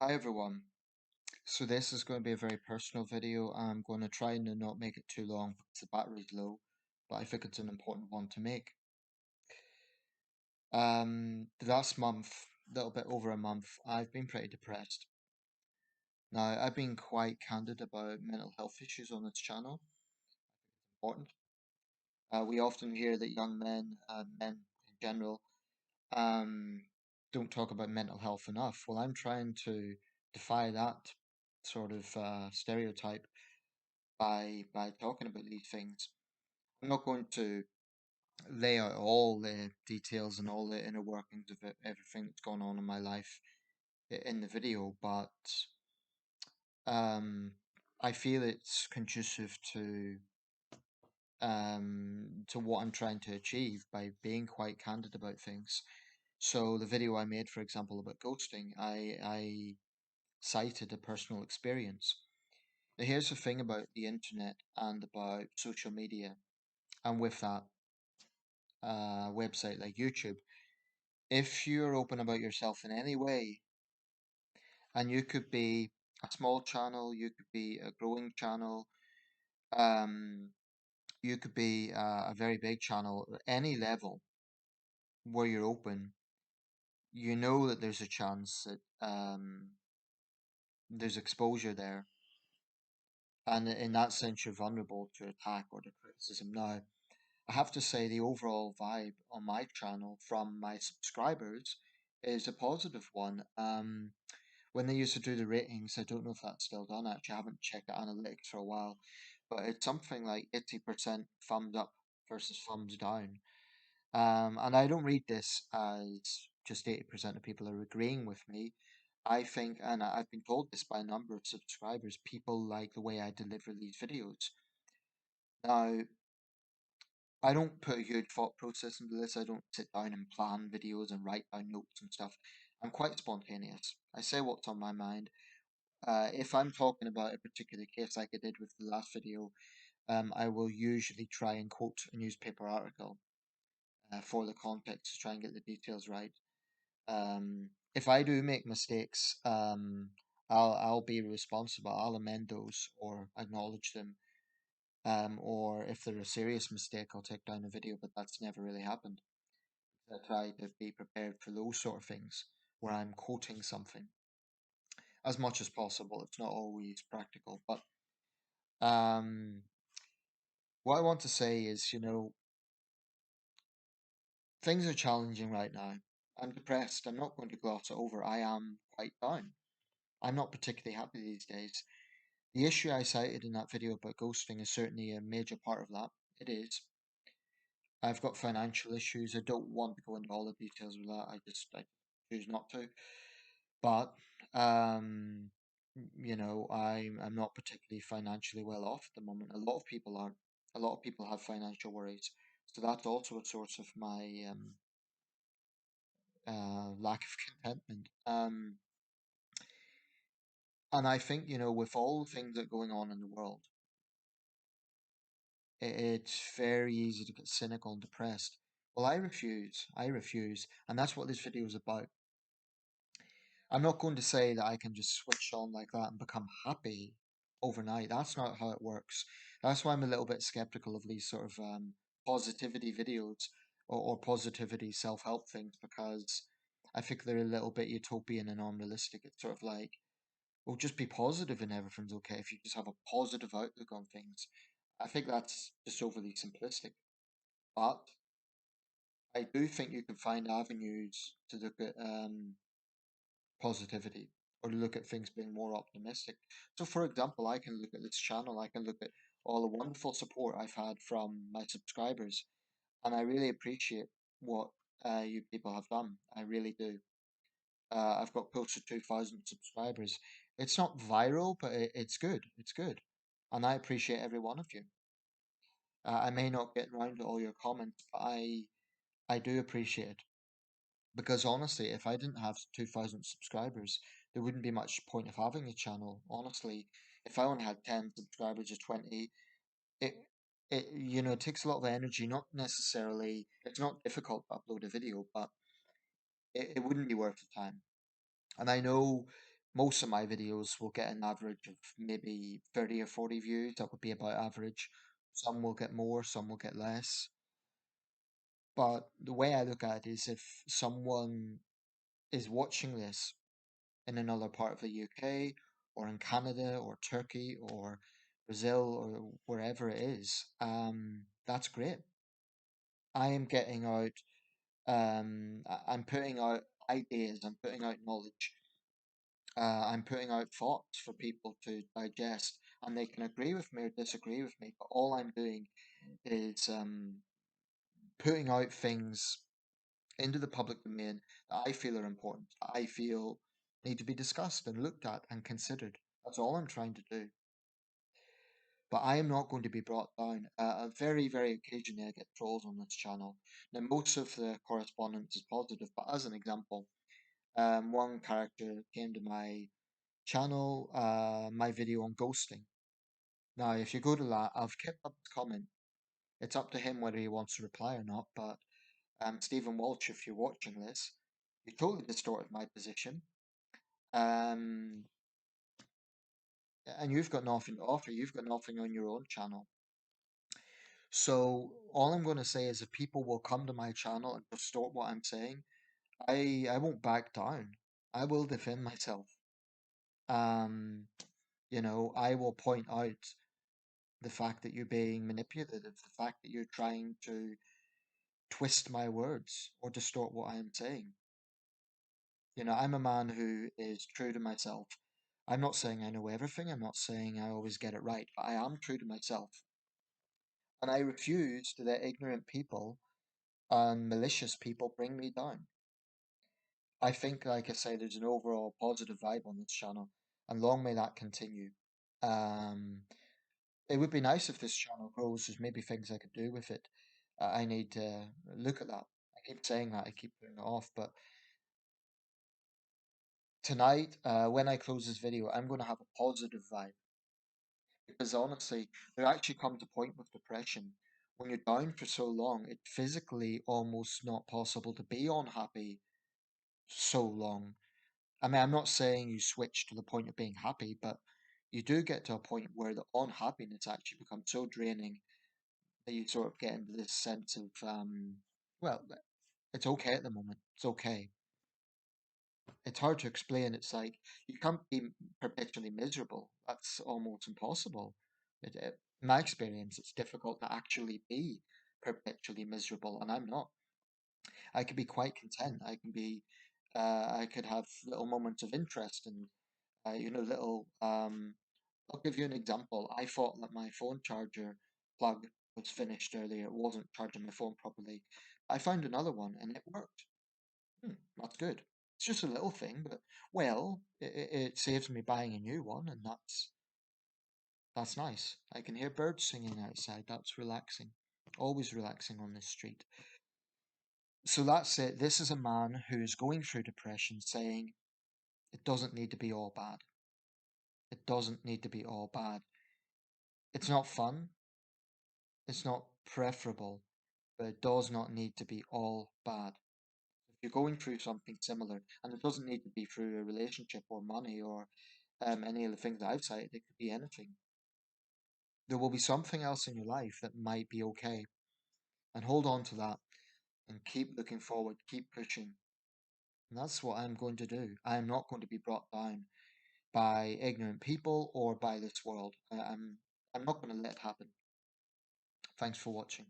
Hi everyone. So this is going to be a very personal video. I'm going to try and not make it too long because the battery's low, but I think it's an important one to make. The last month, a little bit over a month, I've been pretty depressed. Now, I've been quite candid about mental health issues on this channel. Important. We often hear that young men and men in general um, don't talk about mental health enough. Well, I'm trying to defy that sort of stereotype by talking about these things. I'm not going to lay out all the details and all the inner workings of everything that's gone on in my life in the video, but um, I feel it's conducive to what I'm trying to achieve by being quite candid about things. So the video I made, for example, about ghosting, I cited a personal experience. Now, here's the thing about the internet and about social media, and with that, website like YouTube. If you're open about yourself in any way, and you could be a small channel, you could be a growing channel, um, you could be a very big channel, any level where you're open, you know that there's a chance that there's exposure there. And in that sense, you're vulnerable to attack or to criticism. Now, I have to say the overall vibe on my channel from my subscribers is a positive one. When they used to do the ratings, I don't know if that's still done. Actually, I haven't checked the analytics for a while, but it's something like 80% thumbs up versus thumbs down. And I don't read this as just 80% of people are agreeing with me. I think, and I've been told this by a number of subscribers, people like the way I deliver these videos. Now, I don't put a huge thought process into this. I don't sit down and plan videos and write down notes and stuff. I'm quite spontaneous. I say what's on my mind. If I'm talking about a particular case like I did with the last video, I will usually try and quote a newspaper article for the context to try and get the details right. If I do make mistakes, I'll be responsible. I'll amend those or acknowledge them. Or if they're a serious mistake, I'll take down a video, but that's never really happened. I try to be prepared for those sort of things where I'm quoting something as much as possible. It's not always practical, but um, what I want to say is, things are challenging right now. I'm depressed. I'm not going to gloss it over. I am quite down. I'm not particularly happy these days. The issue I cited in that video about ghosting is certainly a major part of that. It is. I've got financial issues. I don't want to go into all the details of that. I choose not to. But I'm not particularly financially well off at the moment. A lot of people aren't. A lot of people have financial worries. So that's also a source of my lack of contentment. And I think, with all the things that are going on in the world, it's very easy to get cynical and depressed. Well, I refuse. I refuse. And that's what this video is about. I'm not going to say that I can just switch on like that and become happy overnight. That's not how it works. That's why I'm a little bit skeptical of these sort of positivity videos or positivity self-help things because I think they're a little bit utopian and unrealistic. It's sort of like, well, just be positive and everything's okay if you just have a positive outlook on things. I think that's just overly simplistic. But I do think you can find avenues to look at positivity or look at things being more optimistic. So, for example, I can look at this channel, I can look at all the wonderful support I've had from my subscribers, and I really appreciate what you people have done. I really do. I've got close to 2,000 subscribers. It's not viral, but it's good. It's good. And I appreciate every one of you. I may not get round to all your comments, but I do appreciate it. Because honestly, if I didn't have 2,000 subscribers, there wouldn't be much point of having a channel. Honestly, if I only had 10 subscribers or 20, it it takes a lot of energy. Not necessarily, it's not difficult to upload a video, but it wouldn't be worth the time. And I know Most of my videos will get an average of maybe 30 or 40 views. That would be about average. Some will get more, some will get less. But the way I look at it is if someone is watching this in another part of the UK or in Canada or Turkey or Brazil or wherever it is, that's great. I am getting out, I'm putting out ideas, I'm putting out knowledge, I'm putting out thoughts for people to digest, and they can agree with me or disagree with me. But all I'm doing is putting out things into the public domain that I feel are important, that I feel need to be discussed and looked at and considered. That's all I'm trying to do. But I am not going to be brought down. Very, very occasionally I get trolls on this channel. Now, most of the correspondence is positive, but as an example, one character came to my channel, my video on ghosting. Now, if you go to that, I've kept up his comment. It's up to him whether he wants to reply or not, but Stephen Welch, if you're watching this, you totally distorted my position. Um, and you've got nothing to offer. You've got nothing on your own channel. So all I'm going to say is if people will come to my channel and distort what I'm saying, I won't back down. I will defend myself. Um, I will point out the fact that you're being manipulative, the fact that you're trying to twist my words or distort what I am saying. I'm a man who is true to myself. I'm not saying I know everything, I'm not saying I always get it right, but I am true to myself. And I refuse to let ignorant people and malicious people bring me down. I think, like I say, there's an overall positive vibe on this channel, and long may that continue. Um, it would be nice if this channel grows. There's maybe things I could do with it. I need to look at that. I keep saying that, I keep putting it off, but tonight, when I close this video, I'm going to have a positive vibe. Because honestly, there actually comes a point with depression when you're down for so long, it's physically almost not possible to be unhappy so long. I mean, I'm not saying you switch to the point of being happy, but you do get to a point where the unhappiness actually becomes so draining that you sort of get into this sense of, well, it's okay at the moment. It's okay. It's hard to explain. It's like you can't be perpetually miserable. That's almost impossible. In my experience, it's difficult to actually be perpetually miserable, and I'm not. I could be quite content. I could have little moments of interest and, little. I'll give you an example. I thought that my phone charger plug was finished earlier. It wasn't charging my phone properly. I found another one, and it worked. That's good. It's just a little thing, but well, it saves me buying a new one, and that's nice. I can hear birds singing outside. That's relaxing. Always relaxing on this street. So that's it. This is a man who is going through depression, saying it doesn't need to be all bad. It doesn't need to be all bad. It's not fun. It's not preferable, but it does not need to be all bad. If you're going through something similar, and it doesn't need to be through a relationship or money or any of the things that I've cited, it could be anything. There will be something else in your life that might be okay. And hold on to that and keep looking forward, keep pushing. And that's what I'm going to do. I am not going to be brought down by ignorant people or by this world. I'm not going to let it happen. Thanks for watching.